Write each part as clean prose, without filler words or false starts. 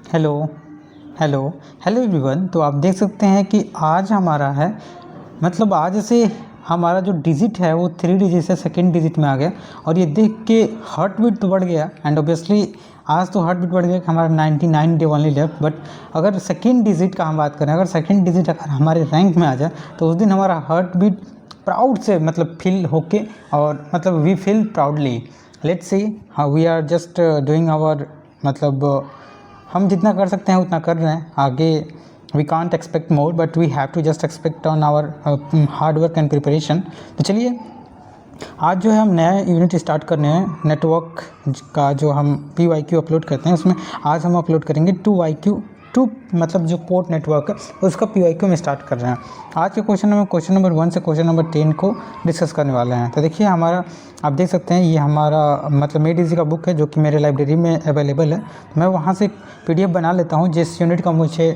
Hello hello hello everyone. तो आप देख सकते हैं कि आज हमारा है आज से हमारा जो डिजिट है वो 3 डिजिट से सेकेंड डिजिट में आ गया और ये देख के हार्ट बीट तो बढ़ गया एंड ऑब्वियसली आज तो हार्ट बीट बढ़ गया कि हमारा 99 डे ओनली लेफ्ट। बट अगर सेकेंड डिजिट का हम बात करें, अगर सेकेंड डिजिट अगर हमारे रैंक में आ जाए तो उस दिन हमारा हार्ट बीट प्राउड से फील होके और we feel proudly. Let's see how we are just doing our हम जितना कर सकते हैं उतना कर रहे हैं। आगे we can't expect more but we have to just expect on our hard work and preparation. तो चलिए आज जो है हम नया यूनिट स्टार्ट करने हैं। नेटवर्क का जो हम PYQ अपलोड करते हैं उसमें आज हम अपलोड करेंगे 2YQ जो पोर्ट नेटवर्क है उसका PYQ में स्टार्ट कर रहे हैं। आज के क्वेश्चन नंबर 1 से क्वेश्चन नंबर 10 को डिस्कस करने वाले हैं। तो देखिए हमारा आप देख सकते हैं ये हमारा मेडिजी का बुक है जो कि मेरे लाइब्रेरी में अवेलेबल है। मैं वहाँ से PDF बना लेता हूँ जिस यूनिट का मुझे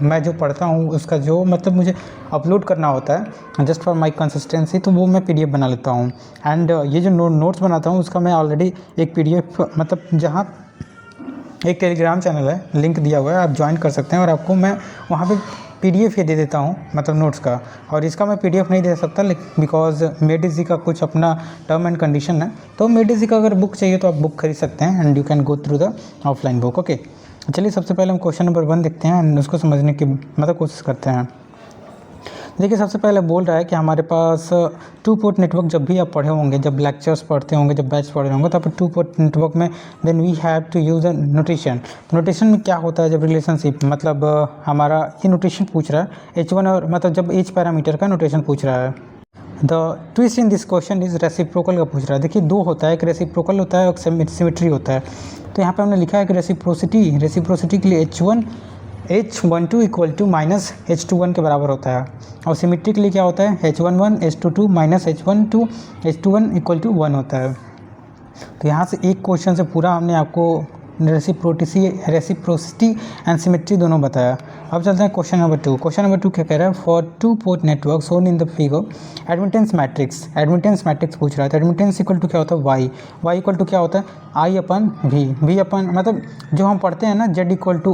मैं जो पढ़ता हूँ उसका जो मुझे अपलोड करना होता है जस्ट फॉर माई कंसिस्टेंसी, तो वो मैं PDF बना लेता हूँ। एंड ये जो नोट्स बनाता हूँ उसका मैं ऑलरेडी एक PDF जहाँ एक टेलीग्राम चैनल है, लिंक दिया हुआ है, आप ज्वाइन कर सकते हैं और आपको मैं वहाँ पे PDF ही दे देता हूँ नोट्स का। और इसका मैं PDF नहीं दे सकता बिकॉज मेडिजी का कुछ अपना टर्म एंड कंडीशन है। तो मेडिजी का अगर बुक चाहिए तो आप बुक खरीद सकते हैं and you can go through the offline book. Okay, चलिए सबसे पहले हम क्वेश्चन नंबर 1 देखते हैं एंड उसको समझने की कोशिश करते हैं। देखिए सबसे पहले बोल रहा है कि हमारे पास 2 पोर्ट नेटवर्क जब भी आप पढ़े होंगे, जब लेक्चर्स पढ़ते होंगे, जब बैच पढ़े होंगे तो आप 2 पोर्ट नेटवर्क में then we have to use a notation. तो नोटेशन में क्या होता है जब रिलेशनशिप हमारा ये नोटेशन पूछ रहा है H1 और जब H पैरामीटर का नोटेशन पूछ रहा है। The twist in this question is reciprocal का पूछ रहा है। देखिए 2 होता है, एक रेसिप्रोकल होता है और सिमेट्री होता है। तो यहाँ पे हमने लिखा है कि रेसिप्रोसिटी के लिए H12 equal to minus H21 के बराबर होता है और सिमेट्री के लिए क्या होता है H11 H22 minus H21 equal to 1 होता है। तो यहाँ से एक क्वेश्चन से पूरा हमने आपको रेसिप्रोसिटी एंड सिमेट्री दोनों बताया। अब चलते हैं क्वेश्चन नंबर 2। क्वेश्चन नंबर 2 क्या कह रहा है, for 2 port network shown in the figure admittance matrix पूछ रहा है। तो एडमिटेंस इक्वल टू क्या होता है y इक्वल टू क्या होता है I अपन v अपन जो हम पढ़ते हैं ना z इक्वल टू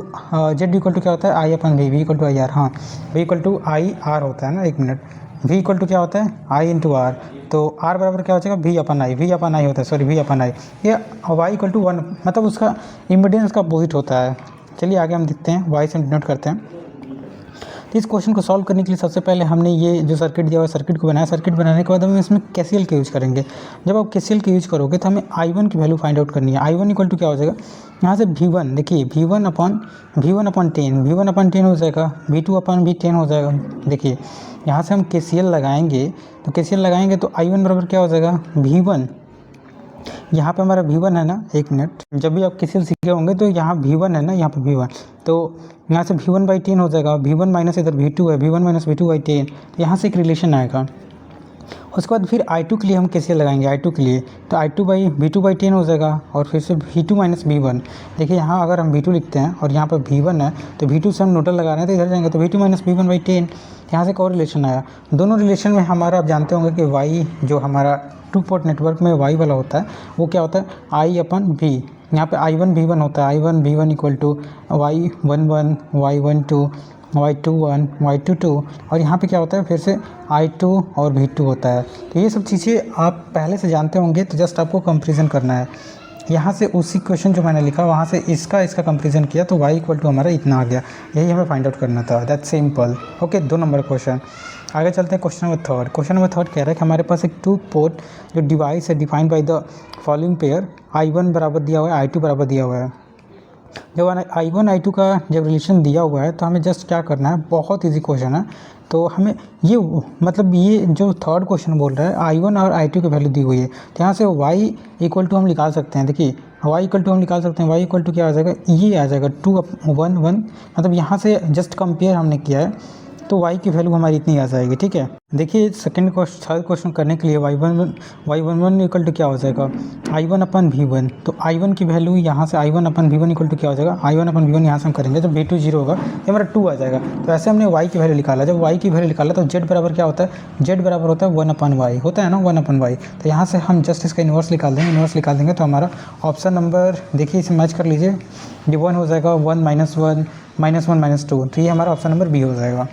क्या होता है I अपन v इक्वल टू IR। हाँ, v इक्वल टू IR होता है ना, एक मिनट, v इक्वल टू क्या होता है I इंटू R। तो R बराबर क्या हो जाएगा V अपन I होता है, सॉरी V अपन I। ये y इक्वल टू 1 उसका इम्पीडेंस का अपोजिट होता है। चलिए आगे हम देखते हैं, y से डिनोट करते हैं। तो इस क्वेश्चन को सॉल्व करने के लिए सबसे पहले हमने ये जो सर्किट दिया हुआ सर्किट को बनाया। सर्किट बनाने के बाद हम इसमें KCL का यूज़ करेंगे। जब आप KCL का यूज़ करोगे तो हमें I1 की वैल्यू फाइंड आउट करनी है। I1 इक्वल टू क्या हो जाएगा, यहाँ से V1, देखिए V1 अपन 10 हो जाएगा, V2 अपन भी 10 हो जाएगा। देखिए यहाँ से हम KCL लगाएंगे तो I1 बराबर क्या हो जाएगा V1, यहाँ पे हमारा V1 है ना, एक मिनट, जब भी आप KCL सीखे होंगे तो यहाँ V1 है ना, यहाँ पे V1, तो यहाँ से V1/10 हो जाएगा। V1 माइनस इधर V2 है, V1 माइनस V2/10, यहाँ से एक रिलेशन आएगा। उसके बाद फिर I2 के लिए हम KCL लगाएंगे। I2 के लिए तो V2/10 हो जाएगा और फिर से V2 माइनस V1। देखिए यहाँ अगर हम V2 लिखते हैं और यहाँ पर V1 है तो V2 से हम नोटल लगा रहे हैं तो इधर जाएंगे तो V2 माइनस V1/10, यहाँ से एक और रिलेशन आया। दोनों रिलेशन में हमारा आप जानते होंगे कि Y जो हमारा 2 पोर्ट नेटवर्क में Y वाला होता है वो क्या होता है I अपन V। यहाँ पे I1 V1 होता है, I1 V1 equal to Y11 Y12 Y21 Y22 और यहाँ पे क्या होता है फिर से I2 और V2 होता है। तो ये सब चीज़ें आप पहले से जानते होंगे, तो जस्ट आपको कंपैरिजन करना है। यहाँ से उसी क्वेश्चन जो मैंने लिखा वहाँ से इसका कंपैरिजन किया तो y इक्वल टू हमारा इतना आ गया। यही हमें फाइंड आउट करना था, that's simple. Okay, 2 number question. आगे चलते हैं क्वेश्चन नंबर 3। क्वेश्चन नंबर 3 कह रहा है कि हमारे पास एक 2 पोर्ट जो डिवाइस है defined by the following pair I1 बराबर दिया हुआ है, I2 बराबर दिया हुआ है। जब I1 I2 का जब रिलेशन दिया हुआ है तो हमें जस्ट क्या करना है, बहुत ईजी क्वेश्चन है। तो हमें ये ये जो 3rd क्वेश्चन बोल रहा है I1 और I2 की वैल्यू दी हुई है, तो यहाँ से y इक्वल टू हम निकाल सकते हैं। देखिए y इक्वल टू हम निकाल सकते हैं, y इक्वल टू क्या आ जाएगा, ये आ जाएगा 2 1 1। यहाँ से जस्ट कंपेयर हमने किया है तो y की वैल्यू हमारी इतनी आ जाएगी। ठीक है, देखिए सेकंड क्वेश्चन थर्ड क्वेश्चन करने के लिए y11 इक्वल टू क्या हो जाएगा, i1 अपन v1। तो i1 की वैल्यू यहाँ से i1 upon v1 equal to क्या हो जाएगा, i1 अपन v1 यहाँ से हम करेंगे जब v2 0 होगा ये हमारा 2 आ जाएगा। तो ऐसे हमने y की वैल्यू निकाला, जब y की वैल्यू निकाला तो z बराबर क्या होता है, z बराबर होता है 1/y, होता है ना 1/y। तो यहाँ से हम जस्ट इसका इन्वर्स निकाल देंगे, इन्वर्स निकाल देंगे तो हमारा ऑप्शन नंबर देखिए इसे मैच कर लीजिए, ये 1 हो जाएगा, 1 -1 -1 -2, तो ये हमारा ऑप्शन नंबर बी हो जाएगा।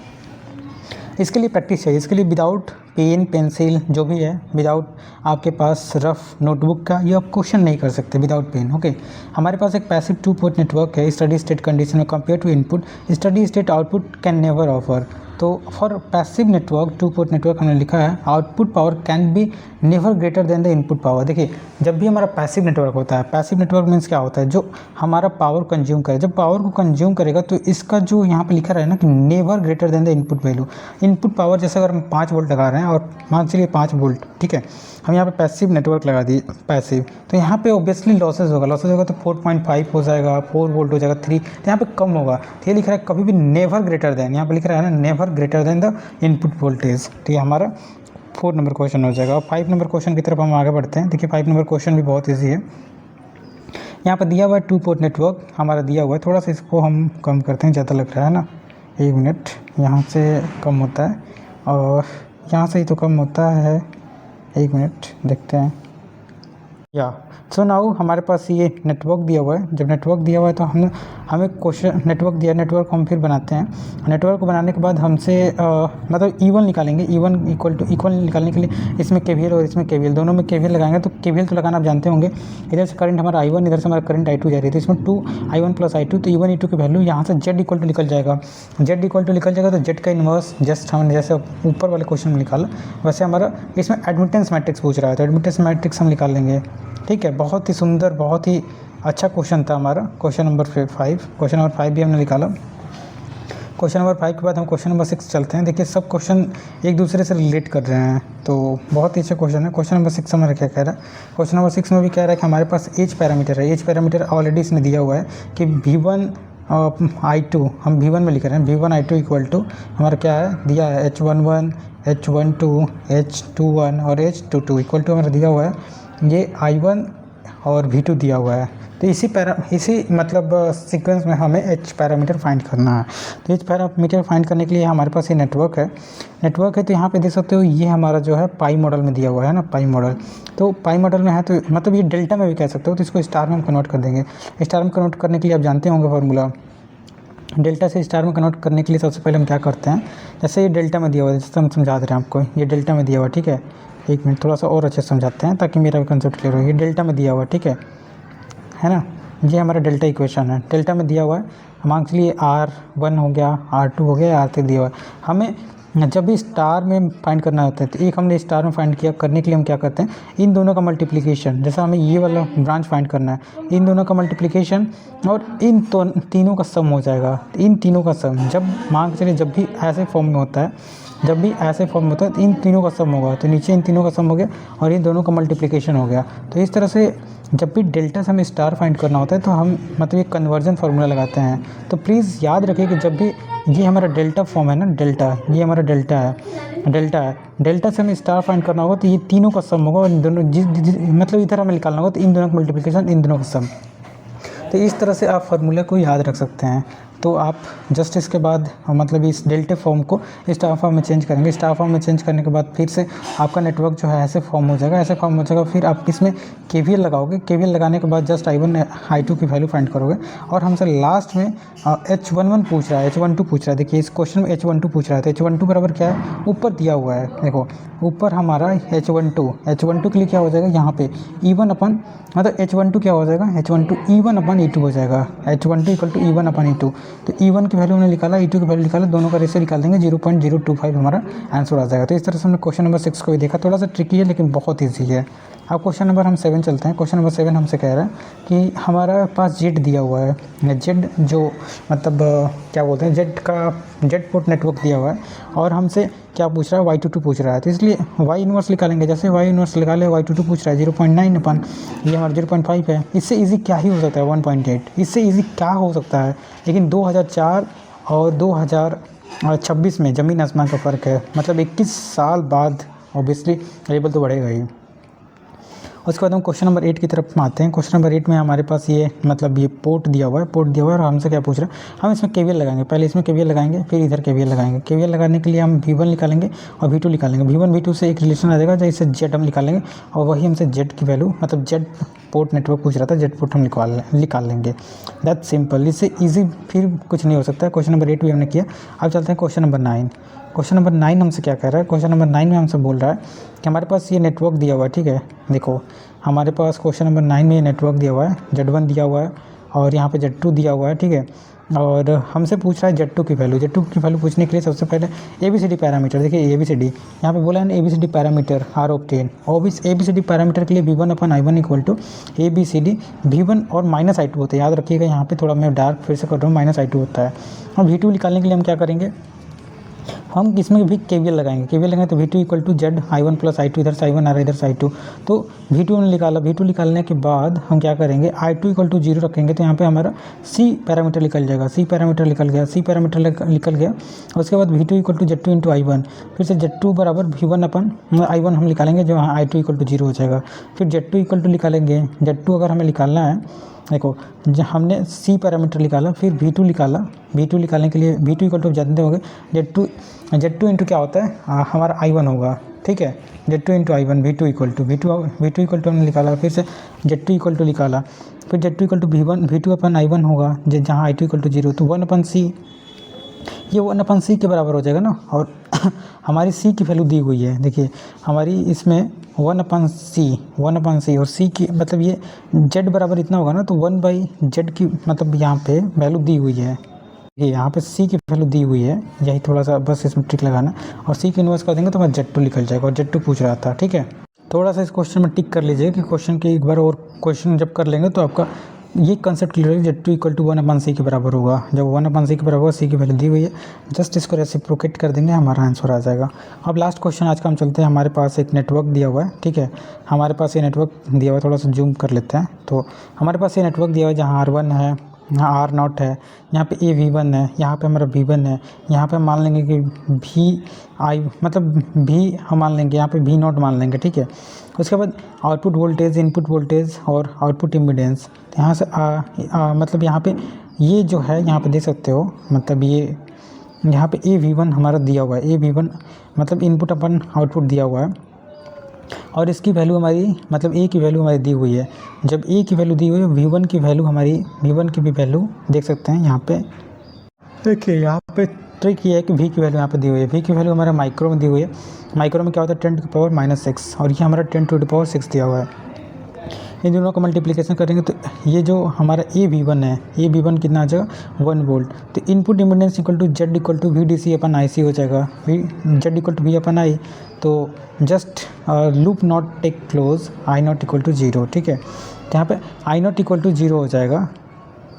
इसके लिए प्रैक्टिस चाहिए, इसके लिए विदाउट पेन पेंसिल जो भी है, विदाउट आपके पास रफ नोटबुक का ये आप क्वेश्चन नहीं कर सकते विदाउट पेन। ओके, हमारे पास एक पैसिव 2 पोर्ट नेटवर्क है, स्टडी स्टेट कंडीशन में compare to input steady state output can never offer. तो for passive network 2 port network हमने लिखा है output power can be never greater than the input power. देखिए जब भी हमारा पैसिव नेटवर्क होता है, पैसिव नेटवर्क मीन्स क्या होता है, जो हमारा पावर कंज्यूम करे, जब पावर को कंज्यूम करेगा तो इसका जो यहाँ पे लिखा रहे ना कि never greater than the input value. Input power जैसे अगर हम 5 वोल्ट लगा रहे हैं और मान चलिए 5 वोल्ट, ठीक है, हम यहाँ पे पैसिव नेटवर्क लगा दिए पैसिव, तो यहाँ पे ऑब्वियसली लॉसेज होगा तो 4.5 हो जाएगा, 4 वोल्ट हो जाएगा, 3, तो यहाँ पे कम होगा। तो ये लिख रहा है कभी भी नेवर ग्रेटर देन, यहाँ पे लिख रहा है ना never greater than the input voltage. तो ये हमारा 4 नंबर क्वेश्चन हो जाएगा। और 5 नंबर क्वेश्चन की तरफ हम आगे बढ़ते हैं। देखिए 5 नंबर क्वेश्चन भी बहुत ईजी है। यहाँ पर दिया हुआ है 2 पोर्ट नेटवर्क हमारा दिया हुआ है, थोड़ा सा इसको हम कम करते हैं, ज़्यादा लग रहा है ना, 1 मिनट, यहाँ से कम होता है और यहाँ से ही तो कम होता है, 1 मिनट देखते हैं। या सो नाउ हमारे पास ये नेटवर्क दिया हुआ है, जब नेटवर्क दिया हुआ है तो हमें क्वेश्चन नेटवर्क दिया, नेटवर्क हम फिर बनाते हैं। नेटवर्क को बनाने के बाद हमसे मतलब E1 निकालेंगे, E1 इक्वल टू इक्वल निकालने के लिए इसमें KVL और इसमें KVL, दोनों में KVL लगाएंगे। तो KVL तो लगाना आप जानते होंगे, इधर से करंट हमारा I1, इधर से हमारा करंट I2 जा रही है, तो इसमें 2I1 + I2, तो E1 E2 की वैल्यू यहाँ से Z इक्वल टू निकल जाएगा, Z इक्वल टू निकल जाएगा। तो Z का इन्वर्स जस्ट हमने जैसे ऊपर वाले क्वेश्चन में निकाला वैसे हमारा इसमें एडमिटेंस मैट्रिक्स पूछ रहा है, तो एडमिटेंस मैट्रिक्स हम निकाल लेंगे। ठीक है, बहुत ही सुंदर, बहुत ही अच्छा क्वेश्चन था हमारा क्वेश्चन नंबर 5। क्वेश्चन नंबर 5 भी हमने निकाला। क्वेश्चन नंबर 5 के बाद हम क्वेश्चन नंबर 6 चलते हैं। देखिए सब क्वेश्चन एक दूसरे से रिलेट कर रहे हैं, तो बहुत ही अच्छा क्वेश्चन है। क्वेश्चन नंबर 6 हमारा क्या कह रहा है, क्वेश्चन नंबर 6 में भी कह रहा है कि हमारे पास एज पैरामीटर है। एज पैरामीटर ऑलरेडी इसने दिया हुआ है कि V1 I2, हम V1 में लिख रहे हैं, V1 I2 इक्वल टू हमारा क्या है, दिया है H11 H12 H21 और H22 इक्वल टू हमारा दिया हुआ है ये I1 और V2 दिया हुआ है। तो इसी मतलब सीक्वेंस में हमें H पैरामीटर फाइंड करना है। तो H पैरामीटर फाइंड करने के लिए हमारे पास ये नेटवर्क है, तो यहाँ पे देख सकते हो ये हमारा जो है पाई मॉडल में दिया हुआ है ना, पाई मॉडल। तो पाई मॉडल में है तो मतलब ये डेल्टा में भी कह सकते हो, तो इसको स्टार में हम कन्वर्ट कर देंगे। स्टार में कन्वर्ट करने के लिए आप जानते होंगे फार्मूला, डेल्टा से स्टार में कन्वर्ट करने के लिए सबसे पहले हम क्या करते हैं, जैसे ये डेल्टा में दिया हुआ है, जैसे हम समझा दे रहे हैं आपको, ये डेल्टा में दिया हुआ है। ठीक है, 1 मिनट थोड़ा सा और अच्छे से समझाते हैं ताकि मेरा भी कंसेप्ट क्लियर हो। ये डेल्टा में दिया हुआ है, ठीक है ना, ये हमारा डेल्टा इक्वेशन है, डेल्टा में दिया हुआ है। मान लीजिए R1 हो गया, R2 हो गया, R3 दिया हुआ है। हमें जब भी स्टार में फाइंड करना होता है तो एक हमने स्टार में फाइंड किया, करने के लिए हम क्या करते हैं, इन दोनों का मल्टीप्लिकेशन, जैसा हमें ये वाला ब्रांच फाइंड करना है, इन दोनों का मल्टीप्लिकेशन और इन तीनों का सम हो जाएगा। इन तीनों का सम जब मान के चलिए जब भी ऐसे फॉर्म में होता है, जब भी ऐसे फॉर्म में होता है तो इन तीनों का सम होगा, तो नीचे इन तीनों का सम हो गया और इन दोनों का मल्टीप्लिकेशन हो गया। तो इस तरह से जब भी डेल्टा से हमें स्टार फाइंड करना होता है तो हम मतलब ये कन्वर्जन फार्मूला लगाते हैं। तो प्लीज़ याद रखिए कि जब भी ये हमारा डेल्टा फॉर्म है ना, डेल्टा, ये हमारा डेल्टा है, डेल्टा से हमें स्टार फाइंड करना होगा तो ये तीनों का सम होगा और इन दोनों मतलब इधर हमें निकालना होगा तो इन दोनों का मल्टीप्लिकेशन, इन दोनों का सम। तो इस तरह से आप फार्मूला को याद रख सकते हैं। तो आप जस्ट इसके बाद मतलब इस डेल्टा फॉर्म को स्टार फॉर्म में चेंज करेंगे। स्टार फॉर्म में चेंज करने के बाद फिर से आपका नेटवर्क जो है ऐसे फॉर्म हो जाएगा, ऐसे फॉर्म हो जाएगा। फिर आप इसमें KVL लगाओगे, KVL लगाने के बाद जस्ट I1 I2 की वैल्यू फाइंड करोगे और हमसे लास्ट में H11 पूछ रहा है, H12 पूछ रहा है। देखिए इस क्वेश्चन में H12 पूछ रहा है, तो H12 बराबर क्या है, ऊपर दिया हुआ है, देखो ऊपर हमारा H12 के लिए क्या हो जाएगा, यहाँ पे E1 अपन मतलब H12 क्या हो जाएगा, H12 E1/E2 हो जाएगा, H12 इक्वल टू E1/E2। तो E1 की वैल्यू हमने निकाला, E2 की वैल्यू निकाला, दोनों का रेशियो निकाल देंगे, 0.025 हमारा आंसर आ जाएगा। तो इस तरह से हमने क्वेश्चन नंबर 6 को भी देखा, थोड़ा सा ट्रिकी है लेकिन बहुत ईजी है। अब क्वेश्चन नंबर हम 7 चलते हैं। क्वेश्चन नंबर 7 हमसे कह रहा है कि हमारा पास जेड दिया हुआ है, जेड जो मतलब क्या बोलते हैं, जेड पोर्ट नेटवर्क दिया हुआ है और हमसे क्या पूछ रहा है, Y22 पूछ रहा है। तो इसलिए Y इन्वर्स निकालेंगे, जैसे Y इन्वर्स निकाले, Y22 पूछ रहा है 0.9 अपन, ये हमारा 0.5 है। इससे इजी क्या ही हो सकता है, 1.8, इससे इजी क्या हो सकता है। लेकिन 2004 और और 26 में ज़मीन आसमान का फ़र्क है, मतलब 21 साल बाद ऑब्वियसली लेवल तो बढ़ेगा ही। उसके बाद हम क्वेश्चन नंबर 8 की तरफ आते हैं। क्वेश्चन नंबर 8 में हमारे पास ये मतलब ये पोर्ट दिया हुआ है, और हमसे क्या पूछ रहा है, हम इसमें केवीएल लगाएंगे। पहले इसमें केवीएल लगाएंगे, फिर इधर केवीएल लगाएंगे। केवीएल लगाने के लिए हम V1 निकालेंगे और V2 निकालेंगे। V1 V2 से एक रिलेशन आ जाएगा, जैसे Z हम निकालेंगे और वही हमसे Z की वैल्यू, मतलब Z पोर्ट नेटवर्क पूछ रहा था, Z पोर्ट हम निकाल लेंगे। दैट सिंपल, इससे ईजी फिर कुछ नहीं हो सकता। क्वेश्चन नंबर 8 भी हमने किया। अब चलते हैं क्वेश्चन नंबर 9। क्वेश्चन नंबर 9 हमसे क्या कह रहा है, क्वेश्चन नंबर 9 में हमसे बोल रहा है कि हमारे पास ये नेटवर्क दिया हुआ है, ठीक है। देखो हमारे पास क्वेश्चन नंबर 9 में ये नेटवर्क दिया हुआ है, Z1 दिया हुआ है और यहाँ पे Z2 दिया हुआ है, ठीक है। और हमसे पूछ रहा है Z2 की वैल्यू। Z2 की वैल्यू पूछने के लिए सबसे पहले ABCD पैरामीटर, देखिए ABCD यहाँ पे बोला है ना, ABCD पैरामीटर आर ऑब्टेन। और इस ABCD पैरामीटर के लिए V1/I1 equal to ABCD V1 और -I2 होता है। याद रखिएगा, यहाँ पे थोड़ा मैं डार्क फिर से कर रहा हूँ, -I2 होता है। और V2 निकालने के लिए हम क्या करेंगे, हम इसमें भी केवीएल लगाएंगे। केवीएल लगाएंगे तो V2 equal to Z I1 + I2, इधर से I1 आ रहा है, इधर से I2, तो V2 हमने निकाला। V2 निकालने के बाद हम क्या करेंगे, I2 इक्वल टू 0 रखेंगे, तो यहाँ पे हमारा C पैरामीटर निकल जाएगा। C पैरामीटर निकल गया, C पैरामीटर निकल गया। उसके बाद V2 equal to Z2 × I1, फिर से Z2 बराबर V1/I1 हम निकालेंगे, जो यहाँ I2 इक्वल टू 0 हो जाएगा। फिर Z2 इक्वल टू निकालेंगे। Z2 अगर हमें निकालना है, देखो हमने C पैरामीटर निकाला, फिर V2 निकाला। V2 निकालने के लिए V2 इक्वल टू जानते होंगे, Z2 इंटू क्या होता है, हमारा I1 होगा, ठीक है। Z2 into I1, V2 equal to हमने निकाला, फिर से Z2 इक्वल टू निकाला, फिर Z2 इक्वल टू V2/I1 होगा, जहाँ I2 इक्वल टू 0, तो 1/C, ये 1/C के बराबर हो जाएगा ना। और हमारी C की वैल्यू दी हुई है, देखिए हमारी इसमें 1/C और C की मतलब ये Z बराबर इतना होगा ना, तो 1/Z की मतलब यहाँ पे वैल्यू दी हुई है। ये यहाँ पे C की वैल्यू दी हुई है, यही थोड़ा सा बस इसमें ट्रिक लगाना, और C की इन्वर्स कर देंगे तो हमारा Z2 निकल जाएगा। और Z2 पूछ रहा था, ठीक है। थोड़ा सा इस क्वेश्चन में टिक कर लीजिए कि क्वेश्चन के एक बार और क्वेश्चन जब कर लेंगे तो आपका ये कंसेप्ट क्लियर है। Z2 इक्वल टू 1/C के बराबर होगा। जब 1/C के बराबर होगा, C की वैल्यू दी हुई है, जस्ट इसको रेसिप्रोकेट कर देंगे, हमारा आंसर आ जाएगा। अब लास्ट क्वेश्चन आज का हम चलते हैं। हमारे पास एक नेटवर्क दिया हुआ है, ठीक है। हमारे पास ये नेटवर्क दिया हुआ है, थोड़ा सा जूम कर लेते हैं। तो हमारे पास ये नेटवर्क दिया हुआ है, जहाँ R1 है, यहाँ R0 है, यहाँ पे AV1 है, यहाँ पे हमारा V1 है, यहाँ पे हम मान लेंगे कि VI मतलब V हम मान लेंगे, यहाँ पे V0 मान लेंगे, ठीक है। उसके बाद आउटपुट वोल्टेज, इनपुट वोल्टेज और आउटपुट इम्पीडेंस, यहाँ से मतलब यहाँ पे ये जो है, यहाँ पे देख सकते हो, मतलब ये यहाँ पे AV1 हमारा दिया हुआ है। AV1 मतलब इनपुट अपन आउटपुट दिया हुआ है, और इसकी वैल्यू हमारी मतलब A की वैल्यू हमारी दी हुई है। जब A की वैल्यू दी हुई है, V1 की वैल्यू हमारी, V1 की भी वैल्यू देख सकते हैं यहाँ पे। देखिए यहाँ पे ट्रिक ये है कि V की वैल्यू यहाँ पे दी हुई है। V की वैल्यू हमारे माइक्रो में दी हुई है। माइक्रो में क्या होता है, 10⁻⁻⁶, और ये हमारा 10⁻⁶ दिया हुआ है। इन दोनों का मल्टीप्लिकेशन करेंगे तो ये जो हमारा AV1 है, AV1 कितना आ जाएगा, 1 वोल्ट। तो input impedance equal to Z equal to VDC/IC हो जाएगा, Z इक्वल टू V/I। तो just loop not take close, I0 equal to 0, ठीक है। तो यहाँ पे I0 इक्वल टू 0 हो जाएगा।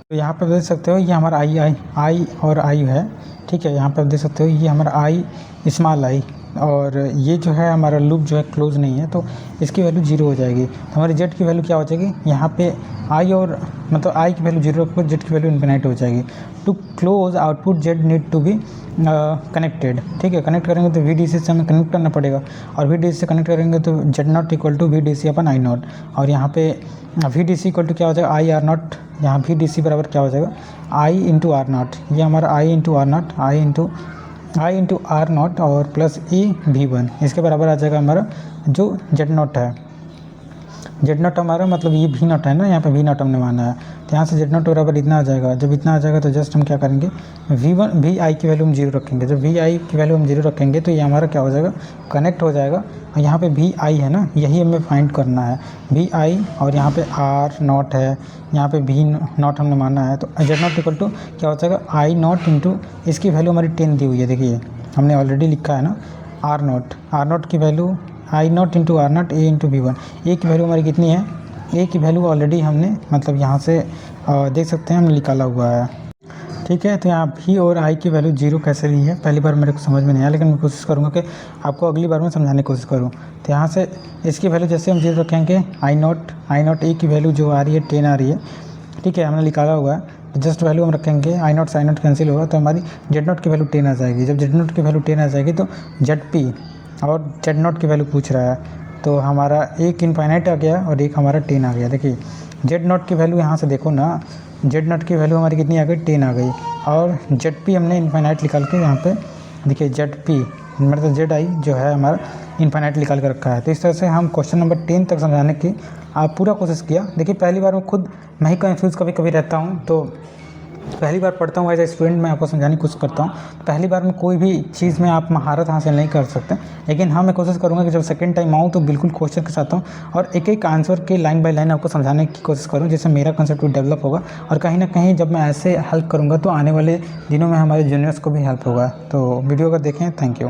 तो यहाँ पे देख सकते हो, ये हमारा I और I है, ठीक है। यहाँ पे आप देख सकते हो, ये हमारा I स्मॉल I, और ये जो है हमारा लूप जो है क्लोज नहीं है, तो इसकी वैल्यू 0 हो जाएगी। तो हमारी Z की वैल्यू क्या हो जाएगी, यहाँ पे I और मतलब I की वैल्यू 0 रखो, Z की वैल्यू इन्फिनाइट हो जाएगी। To close output Z need to be connected, ठीक है। कनेक्ट करेंगे तो VDC से हमें कनेक्ट करना पड़ेगा, और VDC से कनेक्ट करेंगे तो Z0 इक्वल टू VDC/I0, और यहाँ पे VDC इक्वल टू क्या हो जाएगा, IR0। यहाँ VDC बराबर क्या हो जाएगा, I इंटू R0, ये हमारा I into R0, I into R0 और प्लस AV1, इसके बराबर आ जाएगा हमारा जो Z0 है। Z0 हमारा मतलब ये V0 है ना, यहाँ पे V0 हमने माना है, तो यहाँ से Z0 बराबर इतना आ जाएगा। जब इतना आ जाएगा तो जस्ट हम क्या करेंगे, VI की वैल्यू हम 0 रखेंगे। जब VI की वैल्यू हम 0 रखेंगे तो ये हमारा क्या हो जाएगा, कनेक्ट हो जाएगा। और यहाँ पे VI है ना, यही हमें फाइंड करना है, VI, और यहाँ पे R0 है, यहाँ पे V0 हमने माना है। तो Z0 इक्वल टू क्या हो जाएगा, I0 इंटू इसकी वैल्यू हमारी 10 दी हुई है, देखिए हमने ऑलरेडी लिखा है ना, R0 की value I0 into R0, A into V1। A की वैल्यू हमारी कितनी है, A की वैल्यू ऑलरेडी हमने मतलब यहाँ से देख सकते हैं हमने निकाला हुआ है, ठीक है। तो यहाँ V और I की वैल्यू 0 कैसे ली है, पहली बार मेरे को समझ में नहीं आया, लेकिन मैं कोशिश करूँगा कि आपको अगली बार में समझाने की कोशिश करूँ। तो यहाँ से इसकी वैल्यू जैसे हम 0 रखेंगे, I0 A की वैल्यू जो आ रही है 10 आ रही है, ठीक है, हमने निकाला हुआ है। तो जस्ट वैल्यू हम रखेंगे आई नॉट साइन नॉट कैंसिल होगा तो हमारी जेड नॉट की वैल्यू 10 आ जाएगी। जब जेड नॉट की वैल्यू 10 आ जाएगी तो जेड पी और जेड नॉट की वैल्यू पूछ रहा है, तो हमारा एक इनफाइनाइट आ गया और एक हमारा 10 आ गया। देखिए जेड नॉट की वैल्यू यहाँ से देखो ना, जेड नॉट की वैल्यू हमारी कितनी आ गई, 10 आ गई, और जेड पी हमने इनफाइनाइट निकाल के यहाँ पे देखिए जेड पी मतलब जेड आई जो है हमारा इनफाइनाइट निकाल कर रखा है। तो इस तरह से हम क्वेश्चन नंबर 10 तक समझाने की पूरा कोशिश किया। देखिए पहली बार मैं खुद मैं ही कन्फ्यूज़ कभी कभी रहता हूँ, तो पहली बार पढ़ता हूँ एज ए स्टूडेंट, मैं आपको समझाने की कोशिश करता हूँ। पहली बार में कोई भी चीज़ में आप महारत हासिल नहीं कर सकते, लेकिन हाँ मैं कोशिश करूँगा कि जब सेकंड टाइम आऊँ तो बिल्कुल क्वेश्चन के साथ आऊँ और एक एक आंसर के लाइन बाय लाइन आपको समझाने की कोशिश करूँ, जिससे मेरा कंसेप्ट डेवलप होगा। और कहीं ना कहीं जब मैं ऐसे हेल्प करूँगा तो आने वाले दिनों में हमारे जूनियर्स को भी हेल्प होगा। तो वीडियो को देखें, थैंक यू।